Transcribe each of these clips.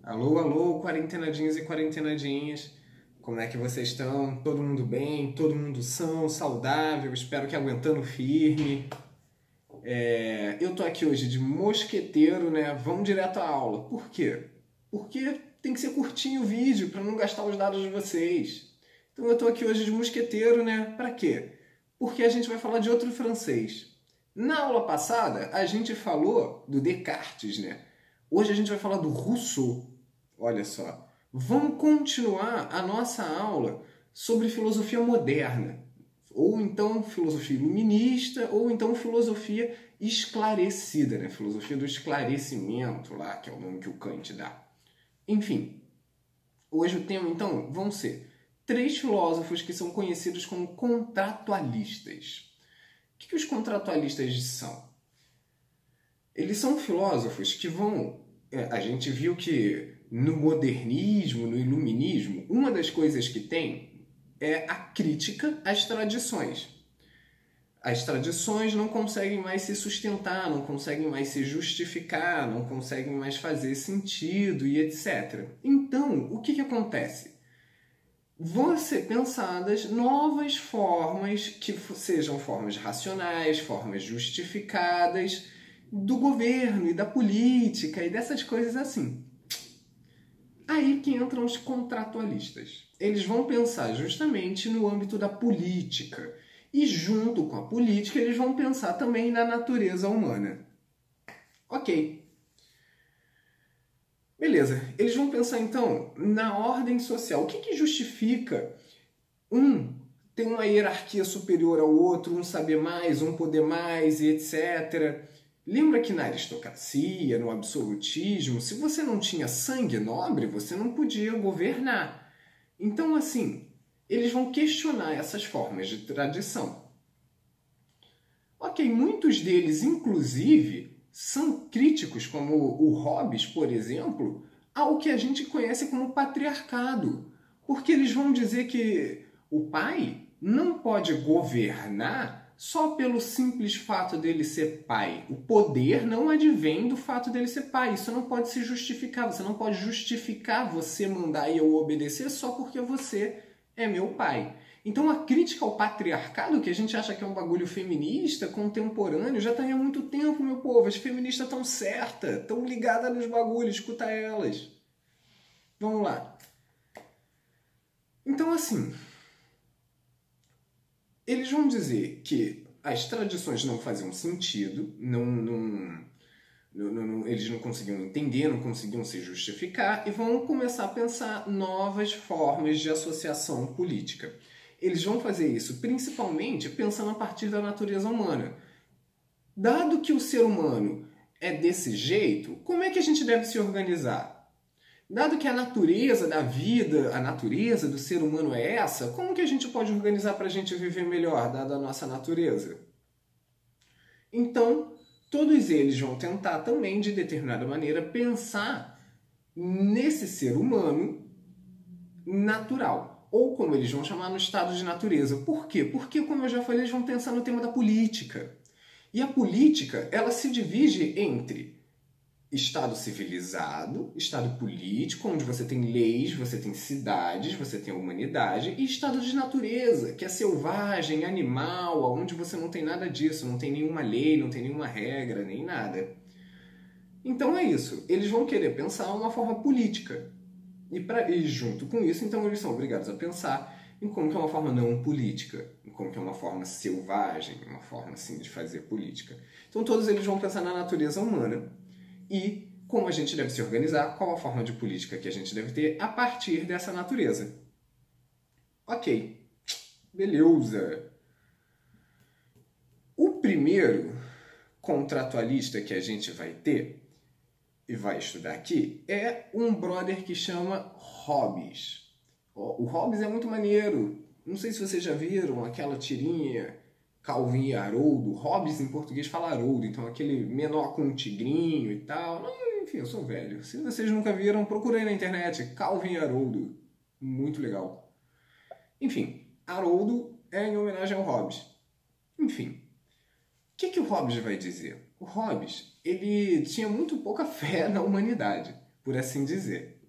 Alô, alô, quarentenadinhos e quarentenadinhas. Como é que vocês estão? Todo mundo bem? Todo mundo são, saudável? Espero que aguentando firme. Eu tô aqui hoje de mosqueteiro, né? Vamos direto à aula. Por quê? Porque tem que ser curtinho o vídeo para não gastar os dados de vocês. Então eu tô aqui hoje de mosqueteiro, né? Para quê? Porque a gente vai falar de outro francês. Na aula passada, a gente falou do Descartes, né? Hoje a gente vai falar do Rousseau. Olha só, vamos continuar a nossa aula sobre filosofia moderna, ou então filosofia iluminista, ou então filosofia esclarecida, né? Filosofia do esclarecimento, lá, que é o nome que o Kant dá. Enfim, hoje o tema, então, vão ser três filósofos que são conhecidos como contratualistas. O que os contratualistas são? Eles são filósofos que vão... A gente viu que no modernismo, no iluminismo, uma das coisas que tem é a crítica às tradições. As tradições não conseguem mais se sustentar, não conseguem mais se justificar, não conseguem mais fazer sentido e etc. Então, o que acontece? Vão ser pensadas novas formas que sejam formas racionais, formas justificadas do governo e da política e dessas coisas assim. Aí que entram os contratualistas. Eles vão pensar justamente no âmbito da política. E junto com a política, eles vão pensar também na natureza humana. Ok. Beleza. Eles vão pensar, então, na ordem social. O que justifica um ter uma hierarquia superior ao outro, um saber mais, um poder mais e etc. Lembra que na aristocracia, no absolutismo, se você não tinha sangue nobre, você não podia governar. Então, assim, eles vão questionar essas formas de tradição. Ok, muitos deles, inclusive, são críticos, como o Hobbes, por exemplo, ao que a gente conhece como patriarcado. Porque eles vão dizer que o pai não pode governar só pelo simples fato dele ser pai. O poder não advém do fato dele ser pai. Isso não pode se justificar. Você não pode justificar você mandar e eu obedecer só porque você é meu pai. Então a crítica ao patriarcado, que a gente acha que é um bagulho feminista, contemporâneo, já está há muito tempo, meu povo. As feministas estão certas, estão ligadas nos bagulhos, escuta elas. Vamos lá. Então assim... Eles vão dizer que as tradições não faziam sentido, eles não conseguiam entender, não conseguiam se justificar e vão começar a pensar novas formas de associação política. Eles vão fazer isso principalmente pensando a partir da natureza humana. Dado que o ser humano é desse jeito, como é que a gente deve se organizar? Dado que a natureza da vida, a natureza do ser humano é essa, como que a gente pode organizar para a gente viver melhor, dada a nossa natureza? Então, todos eles vão tentar também, de determinada maneira, pensar nesse ser humano natural. Ou como eles vão chamar, no estado de natureza. Por quê? Porque, como eu já falei, eles vão pensar no tema da política. E a política, ela se divide entre Estado civilizado, Estado político, onde você tem leis, você tem cidades, você tem a humanidade, e Estado de natureza, que é selvagem, animal, onde você não tem nada disso, não tem nenhuma lei, não tem nenhuma regra, nem nada. Então é isso. Eles vão querer pensar uma forma política. E junto com isso, então, eles são obrigados a pensar em como que é uma forma não política, em como que é uma forma selvagem, uma forma assim de fazer política. Então todos eles vão pensar na natureza humana, e como a gente deve se organizar, qual a forma de política que a gente deve ter a partir dessa natureza. Ok, beleza. O primeiro contratualista que a gente vai ter e vai estudar aqui é um brother que chama Hobbes. O Hobbes é muito maneiro. Não sei se vocês já viram aquela tirinha Calvin e Haroldo. Hobbes em português fala Haroldo, então aquele menor com um tigrinho e tal. Enfim, eu sou velho. Se vocês nunca viram, procurem na internet Calvin e Haroldo. Muito legal. Enfim, Haroldo é em homenagem ao Hobbes. Enfim, o que o Hobbes vai dizer? O Hobbes, ele tinha muito pouca fé na humanidade. por assim dizer.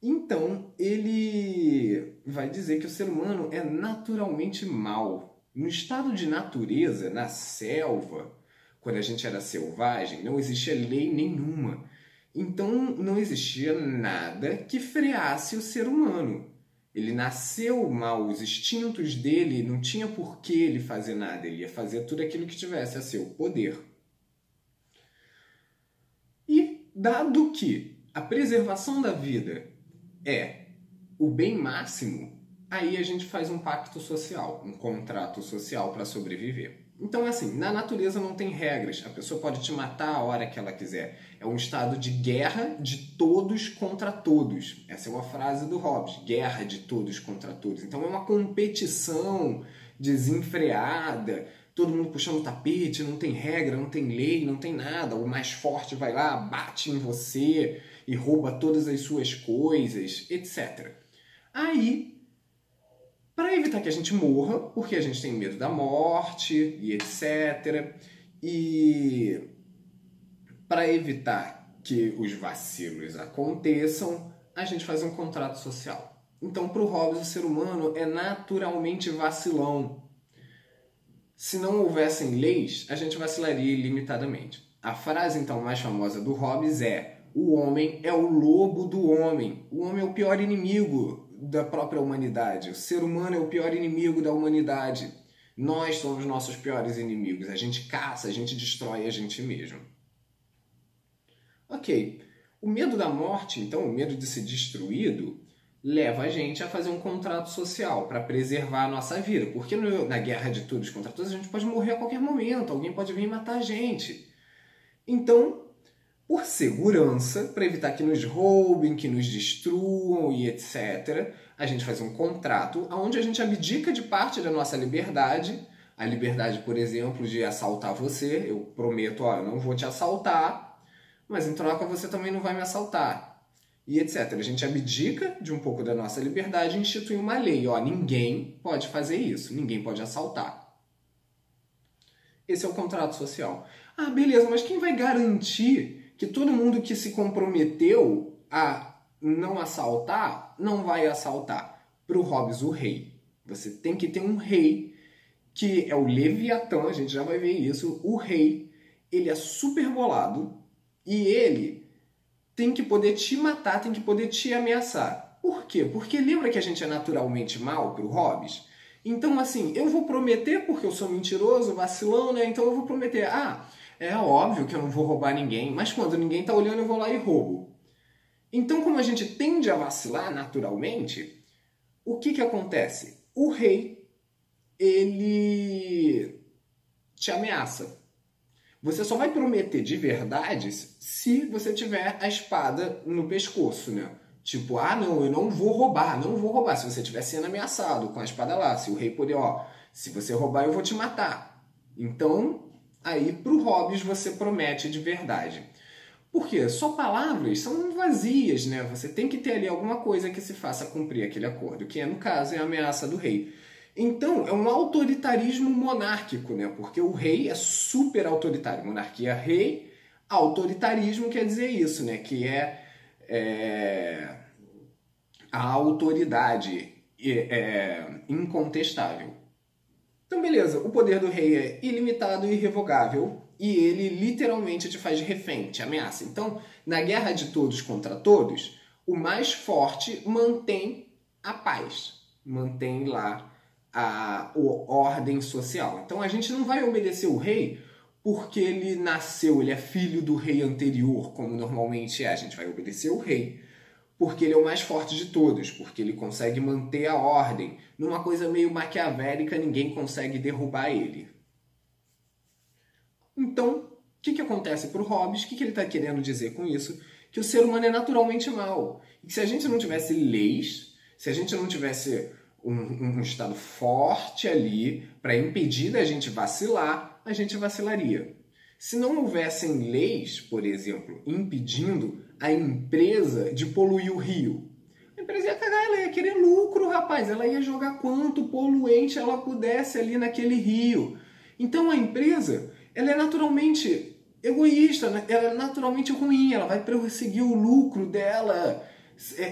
Então, ele vai dizer que o ser humano é naturalmente mau. No estado de natureza, na selva, quando a gente era selvagem, não existia lei nenhuma. Então, não existia nada que freasse o ser humano. Ele nasceu mal, os instintos dele não tinha por que ele fazer nada, ele ia fazer tudo aquilo que tivesse a seu poder. E, dado que a preservação da vida é o bem máximo, aí a gente faz um pacto social, um contrato social para sobreviver. Então, assim, na natureza não tem regras, a pessoa pode te matar a hora que ela quiser. É um estado de guerra de todos contra todos. Essa é uma frase do Hobbes, guerra de todos contra todos. Então é uma competição desenfreada, todo mundo puxando o tapete, não tem regra, não tem lei, não tem nada. O mais forte vai lá, bate em você e rouba todas as suas coisas, etc. Aí, para evitar que a gente morra, porque a gente tem medo da morte e etc. E para evitar que os vacilos aconteçam, a gente faz um contrato social. Então, para o Hobbes, o ser humano é naturalmente vacilão. Se não houvessem leis, a gente vacilaria ilimitadamente. A frase, então, mais famosa do Hobbes é: o homem é o lobo do homem. O homem é o pior inimigo da própria humanidade. O ser humano é o pior inimigo da humanidade. Nós somos nossos piores inimigos. A gente caça, a gente destrói a gente mesmo. Ok. O medo da morte, então, o medo de ser destruído, leva a gente a fazer um contrato social para preservar a nossa vida. Porque na guerra de todos contra todos, a gente pode morrer a qualquer momento. Alguém pode vir matar a gente. Então, por segurança, para evitar que nos roubem, que nos destruam e etc., a gente faz um contrato onde a gente abdica de parte da nossa liberdade. A liberdade, por exemplo, de assaltar você. Eu prometo, ó, eu não vou te assaltar, mas em troca você também não vai me assaltar. E etc. A gente abdica de um pouco da nossa liberdade e institui uma lei. Ó, ninguém pode fazer isso, ninguém pode assaltar. Esse é o contrato social. Ah, beleza, mas quem vai garantir que todo mundo que se comprometeu a não assaltar, não vai assaltar? Para o Hobbes, o rei. Você tem que ter um rei, que é o Leviatã, a gente já vai ver isso. O rei, ele é super bolado e ele tem que poder te matar, tem que poder te ameaçar. Por quê? Porque lembra que a gente é naturalmente mal para o Hobbes? Então, assim, eu vou prometer, porque eu sou mentiroso, vacilão, né? Então eu vou prometer, é óbvio que eu não vou roubar ninguém, mas quando ninguém tá olhando eu vou lá e roubo. Então, como a gente tende a vacilar naturalmente, o que acontece? O rei, ele te ameaça. Você só vai prometer de verdade se você tiver a espada no pescoço, né? Tipo, não, eu não vou roubar, não vou roubar. Se você estiver sendo ameaçado com a espada lá, se o rei puder, se você roubar eu vou te matar. Então, aí pro Hobbes você promete de verdade. Por quê? Só palavras são vazias, né? Você tem que ter ali alguma coisa que se faça cumprir aquele acordo, que no caso é a ameaça do rei. Então, é um autoritarismo monárquico, né? Porque o rei é super autoritário. Monarquia, rei, autoritarismo quer dizer isso, né? Que é a autoridade incontestável. Então, beleza, o poder do rei é ilimitado e irrevogável e ele literalmente te faz refém, te ameaça. Então, na guerra de todos contra todos, o mais forte mantém a paz, mantém lá a ordem social. Então, a gente não vai obedecer o rei porque ele nasceu, ele é filho do rei anterior, como normalmente é. A gente vai obedecer o rei porque ele é o mais forte de todos, porque ele consegue manter a ordem. Numa coisa meio maquiavélica, ninguém consegue derrubar ele. Então, o que acontece para o Hobbes? O que ele está querendo dizer com isso? Que o ser humano é naturalmente mau. E que se a gente não tivesse leis, se a gente não tivesse um Estado forte ali para impedir da gente vacilar, a gente vacilaria. Se não houvessem leis, por exemplo, impedindo a empresa de poluir o rio, a empresa ia cagar, ela ia querer lucro, rapaz. Ela ia jogar quanto poluente ela pudesse ali naquele rio. Então a empresa, ela é naturalmente egoísta, né? Ela é naturalmente ruim, ela vai perseguir o lucro dela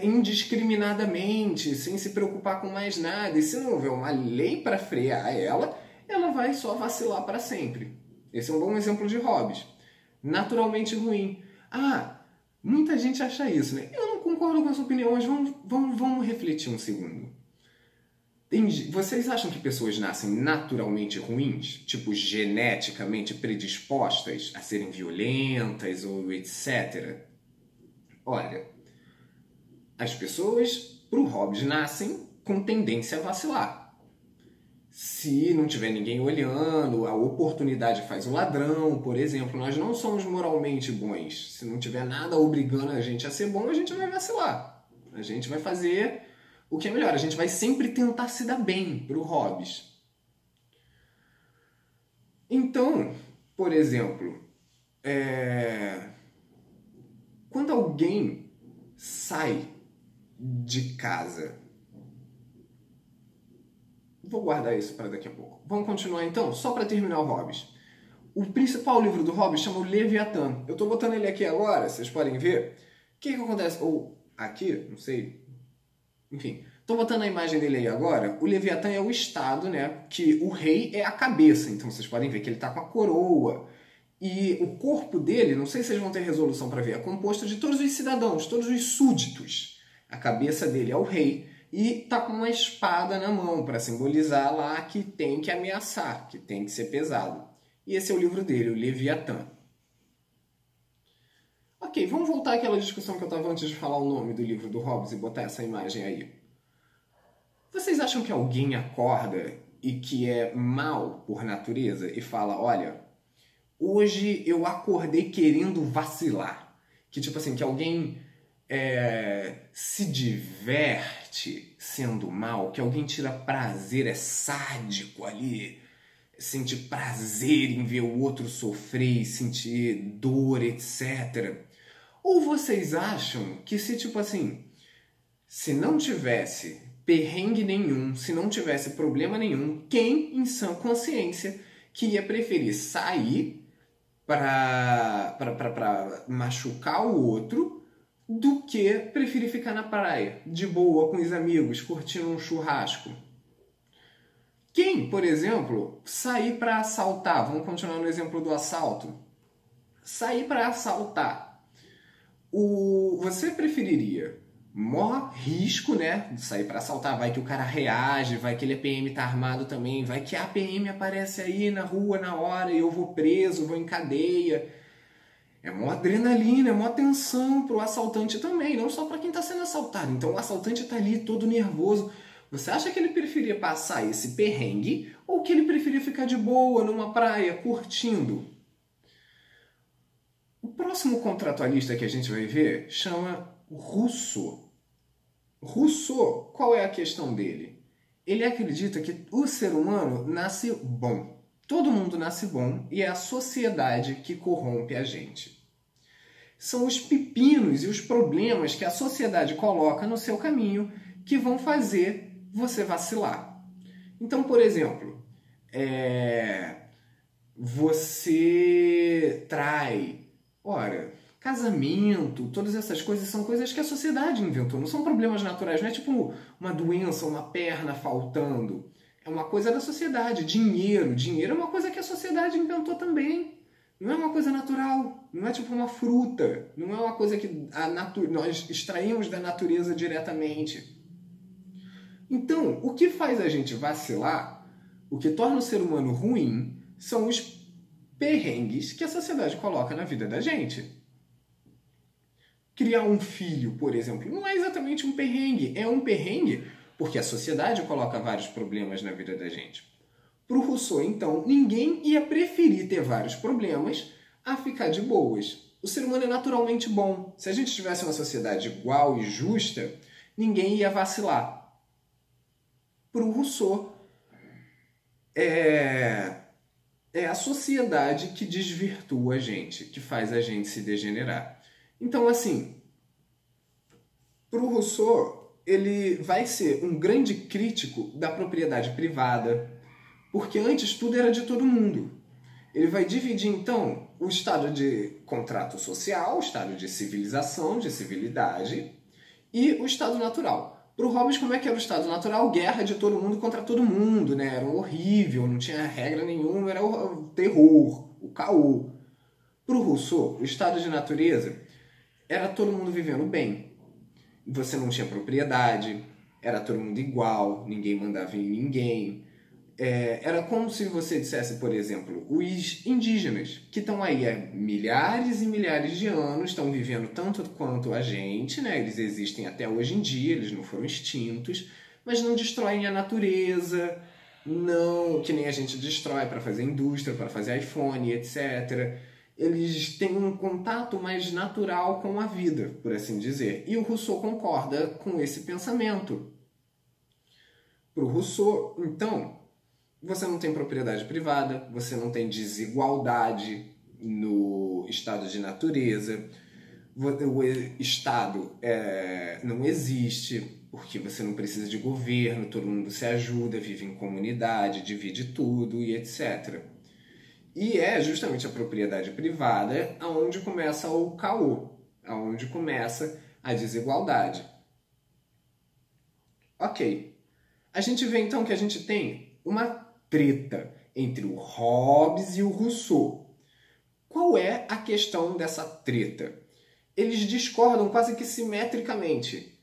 indiscriminadamente, sem se preocupar com mais nada. E se não houver uma lei para frear ela, ela vai só vacilar para sempre. Esse é um bom exemplo de Hobbes. Naturalmente ruim. Ah, muita gente acha isso, né? Eu não concordo com a sua opinião, mas vamos refletir um segundo. Vocês acham que pessoas nascem naturalmente ruins? Tipo, geneticamente predispostas a serem violentas ou etc? Olha, as pessoas, pro Hobbes, nascem com tendência a vacilar. Se não tiver ninguém olhando, a oportunidade faz o ladrão, por exemplo. Nós não somos moralmente bons. Se não tiver nada obrigando a gente a ser bom, a gente vai vacilar. A gente vai fazer o que é melhor. A gente vai sempre tentar se dar bem pro Hobbes. Então, por exemplo, quando alguém sai de casa... Vou guardar isso para daqui a pouco. Vamos continuar então? Só para terminar o Hobbes. O principal livro do Hobbes chama o Leviatã. Eu estou botando ele aqui agora, vocês podem ver. O que acontece? Ou aqui, não sei. Enfim, estou botando a imagem dele aí agora. O Leviatã é o estado, né? Que o rei é a cabeça. Então vocês podem ver que ele está com a coroa. E o corpo dele, não sei se vocês vão ter resolução para ver, é composto de todos os cidadãos, todos os súditos. A cabeça dele é o rei. E tá com uma espada na mão para simbolizar lá que tem que ameaçar, que tem que ser pesado. E esse é o livro dele, o Leviatã. Ok, vamos voltar àquela discussão que eu estava antes de falar o nome do livro do Hobbes e botar essa imagem aí. Vocês acham que alguém acorda e que é mal por natureza e fala, olha, hoje eu acordei querendo vacilar? Que tipo assim, que alguém... se diverte sendo mal, que alguém tira prazer, é sádico ali, sente prazer em ver o outro sofrer, sentir dor, etc. Ou vocês acham que se tipo assim, se não tivesse perrengue nenhum, se não tivesse problema nenhum, quem em sã consciência que ia preferir sair para machucar o outro do que preferir ficar na praia, de boa, com os amigos, curtindo um churrasco? Quem, por exemplo, sair para assaltar, vamos continuar no exemplo do assalto, sair para assaltar, você preferiria maior risco, né, de sair para assaltar, vai que o cara reage, vai que ele é PM, tá armado também, vai que a PM aparece aí na rua na hora e eu vou preso, vou em cadeia. É mó adrenalina, é mó tensão pro assaltante também, não só para quem está sendo assaltado. Então o assaltante está ali todo nervoso. Você acha que ele preferia passar esse perrengue ou que ele preferia ficar de boa numa praia, curtindo? O próximo contratualista que a gente vai ver chama Rousseau. Rousseau, qual é a questão dele? Ele acredita que o ser humano nasce bom. Todo mundo nasce bom e é a sociedade que corrompe a gente. São os pepinos e os problemas que a sociedade coloca no seu caminho que vão fazer você vacilar. Então, por exemplo, você trai. Ora, casamento, todas essas coisas são coisas que a sociedade inventou. Não são problemas naturais, não é tipo uma doença, uma perna faltando. É uma coisa da sociedade. Dinheiro é uma coisa que a sociedade inventou também. Não é uma coisa natural, não é tipo uma fruta, não é uma coisa que nós extraímos da natureza diretamente. Então, o que faz a gente vacilar, o que torna o ser humano ruim, são os perrengues que a sociedade coloca na vida da gente. Criar um filho, por exemplo, não é exatamente um perrengue, é um perrengue porque a sociedade coloca vários problemas na vida da gente. Para o Rousseau, então, ninguém ia preferir ter vários problemas a ficar de boas. O ser humano é naturalmente bom. Se a gente tivesse uma sociedade igual e justa, ninguém ia vacilar. Para o Rousseau, é a sociedade que desvirtua a gente, que faz a gente se degenerar. Então, assim, para o Rousseau, ele vai ser um grande crítico da propriedade privada, porque antes tudo era de todo mundo. Ele vai dividir, então, o estado de contrato social, o estado de civilização, de civilidade, e o estado natural. Para o Hobbes, como é que era o estado natural? Guerra de todo mundo contra todo mundo, né? Era horrível, não tinha regra nenhuma, era o terror, o caô. Para o Rousseau, o estado de natureza era todo mundo vivendo bem. Você não tinha propriedade, era todo mundo igual, ninguém mandava em ninguém. Era como se você dissesse, por exemplo, os indígenas, que estão aí há milhares e milhares de anos, estão vivendo tanto quanto a gente, né? Eles existem até hoje em dia, eles não foram extintos, mas não destroem a natureza, não, que nem a gente destrói para fazer indústria, para fazer iPhone, etc. Eles têm um contato mais natural com a vida, por assim dizer. E o Rousseau concorda com esse pensamento. Para o Rousseau, então, você não tem propriedade privada, você não tem desigualdade no estado de natureza, o Estado não existe, porque você não precisa de governo, todo mundo se ajuda, vive em comunidade, divide tudo e etc. E é justamente a propriedade privada aonde começa o caô, aonde começa a desigualdade. Ok. A gente vê então que a gente tem uma treta entre o Hobbes e o Rousseau. Qual é a questão dessa treta? Eles discordam quase que simetricamente.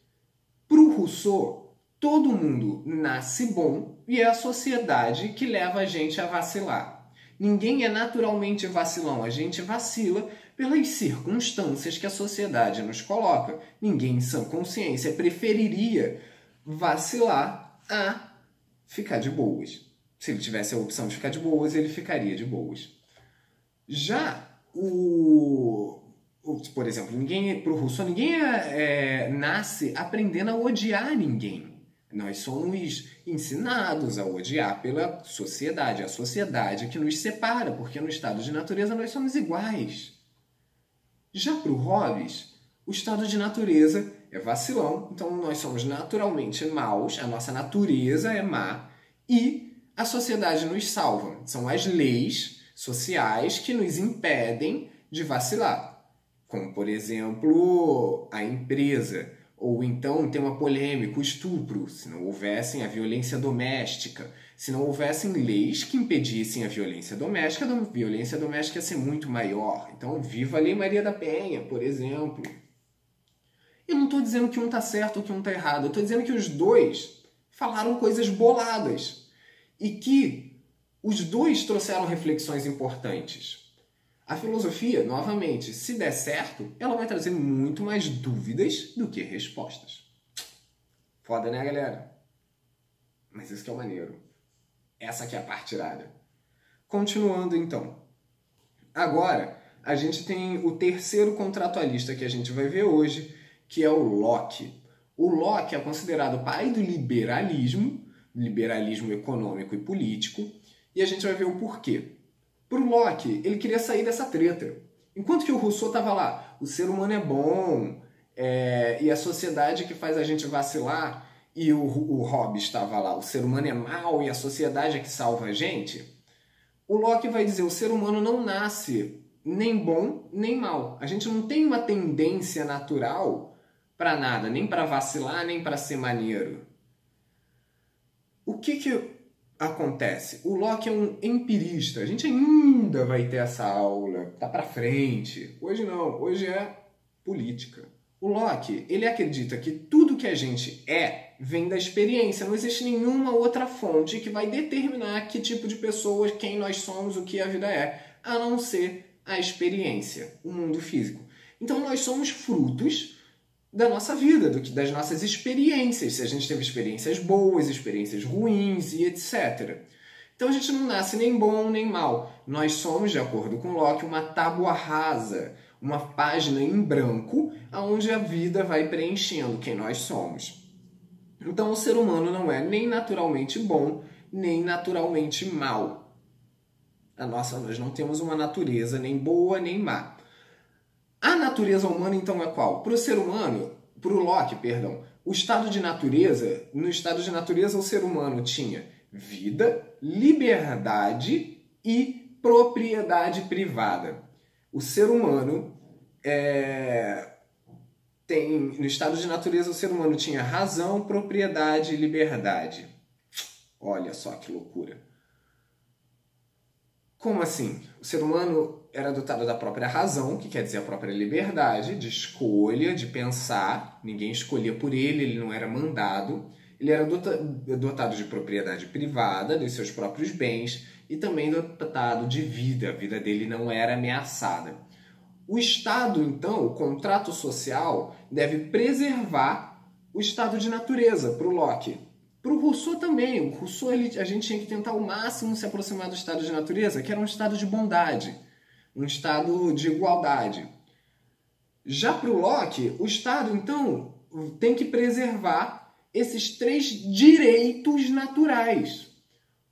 Para o Rousseau, todo mundo nasce bom e é a sociedade que leva a gente a vacilar. Ninguém é naturalmente vacilão, a gente vacila pelas circunstâncias que a sociedade nos coloca. Ninguém em sã consciência preferiria vacilar a ficar de boas. Se ele tivesse a opção de ficar de boas, ele ficaria de boas. Já por exemplo, para o Rousseau, ninguém nasce aprendendo a odiar ninguém. Nós somos ensinados a odiar pela sociedade, a sociedade que nos separa, porque no estado de natureza nós somos iguais. Já para o Hobbes, o estado de natureza é vacilão, então nós somos naturalmente maus, a nossa natureza é má, e a sociedade nos salva. São as leis sociais que nos impedem de vacilar. Como, por exemplo, a empresa. Ou então tem uma polêmica, o estupro. Se não houvessem a violência doméstica, se não houvessem leis que impedissem a violência doméstica ia ser muito maior. Então, viva a Lei Maria da Penha, por exemplo. Eu não estou dizendo que um está certo ou que um está errado. Eu estou dizendo que os dois falaram coisas boladas. E que os dois trouxeram reflexões importantes. A filosofia, novamente, se der certo, ela vai trazer muito mais dúvidas do que respostas. Foda, né, galera? Mas isso que é o maneiro. Essa que é a parte irada. Continuando, então. Agora, a gente tem o terceiro contratualista que a gente vai ver hoje, que é o Locke. O Locke é considerado o pai do liberalismo econômico e político, e a gente vai ver o porquê. Para o Locke, ele queria sair dessa treta. Enquanto que o Rousseau estava lá, o ser humano é bom, e a sociedade que faz a gente vacilar, e o Hobbes estava lá, o ser humano é mau e a sociedade é que salva a gente, o Locke vai dizer, o ser humano não nasce nem bom nem mau. A gente não tem uma tendência natural para nada, nem para vacilar, nem para ser maneiro. O que acontece? O Locke é um empirista. A gente ainda vai ter essa aula, tá para frente. Hoje não, hoje é política. O Locke, ele acredita que tudo que a gente vem da experiência. Não existe nenhuma outra fonte que vai determinar que tipo de pessoa, quem nós somos, o que a vida é, a não ser a experiência, o mundo físico. Então nós somos frutos da nossa vida, das nossas experiências, se a gente teve experiências boas, experiências ruins e etc. Então a gente não nasce nem bom nem mal. Nós somos, de acordo com Locke, uma tábua rasa, uma página em branco, onde a vida vai preenchendo quem nós somos. Então o ser humano não é nem naturalmente bom, nem naturalmente mal. Nós não temos uma natureza nem boa nem má. A natureza humana, então, é qual? Para o ser humano, para o Locke, perdão, no estado de natureza, o ser humano tinha vida, liberdade e propriedade privada. O ser humano no estado de natureza, o ser humano tinha razão, propriedade e liberdade. Olha só que loucura. Como assim? O ser humano era dotado da própria razão, que quer dizer a própria liberdade de escolha, de pensar. Ninguém escolhia por ele, ele não era mandado. Ele era dotado de propriedade privada, dos seus próprios bens, e também dotado de vida. A vida dele não era ameaçada. O Estado, então, o contrato social, deve preservar o estado de natureza para o Locke. Para o Rousseau também. O Rousseau, a gente tinha que tentar ao máximo se aproximar do estado de natureza, que era um estado de bondade, um estado de igualdade. Já para o Locke, o Estado, então, tem que preservar esses 3 direitos naturais.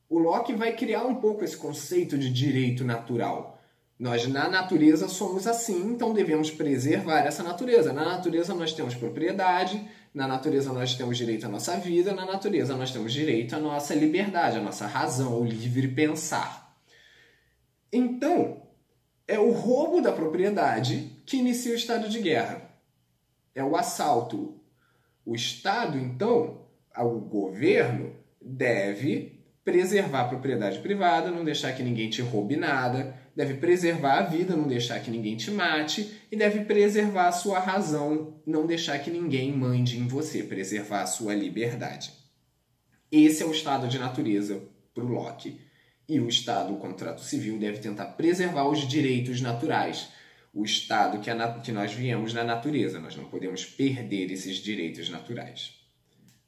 O Locke vai criar um pouco esse conceito de direito natural. Nós, na natureza, somos assim, então devemos preservar essa natureza. Na natureza, nós temos propriedade, na natureza, nós temos direito à nossa vida, na natureza, nós temos direito à nossa liberdade, à nossa razão, ao livre pensar. Então, é o roubo da propriedade que inicia o estado de guerra. É o assalto. O Estado, então, o governo, deve preservar a propriedade privada, não deixar que ninguém te roube nada, deve preservar a vida, não deixar que ninguém te mate, e deve preservar a sua razão, não deixar que ninguém mande em você, preservar a sua liberdade. Esse é o estado de natureza para o Locke. E o Estado, o contrato civil, deve tentar preservar os direitos naturais. O estado que nós viemos na natureza. Nós não podemos perder esses direitos naturais.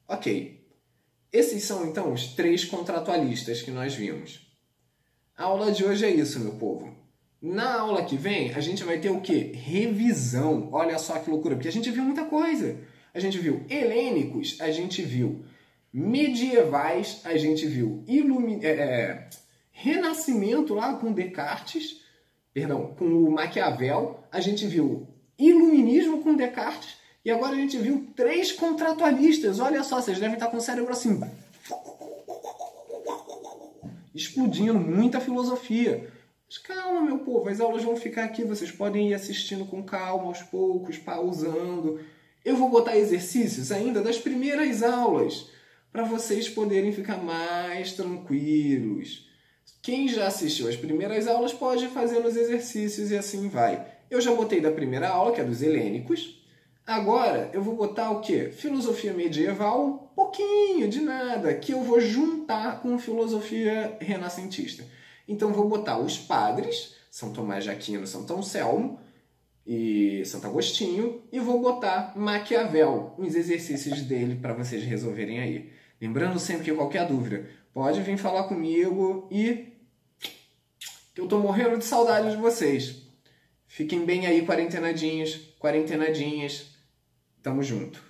Ok. Esses são, então, os 3 contratualistas que nós vimos. A aula de hoje é isso, meu povo. Na aula que vem, a gente vai ter o quê? Revisão. Olha só que loucura, porque a gente viu muita coisa. A gente viu helênicos, a gente viu medievais, a gente viu Renascimento lá com Descartes, com o Maquiavel, a gente viu Iluminismo com Descartes, e agora a gente viu 3 contratualistas. Olha só, vocês devem estar com o cérebro assim, explodindo, muita filosofia. Mas calma, meu povo, as aulas vão ficar aqui, vocês podem ir assistindo com calma, aos poucos, pausando. Eu vou botar exercícios ainda das primeiras aulas, para vocês poderem ficar mais tranquilos. Quem já assistiu às primeiras aulas pode fazer os exercícios e assim vai. Eu já botei da primeira aula, que é dos helênicos. Agora eu vou botar o quê? Filosofia medieval, um pouquinho de nada, que eu vou juntar com filosofia renascentista. Então vou botar os padres, São Tomás de Aquino, São Anselmo e Santo Agostinho, e vou botar Maquiavel, uns exercícios dele para vocês resolverem aí. Lembrando sempre que qualquer dúvida, pode vir falar comigo e que eu tô morrendo de saudade de vocês. Fiquem bem aí, quarentenadinhos, quarentenadinhas. Tamo junto.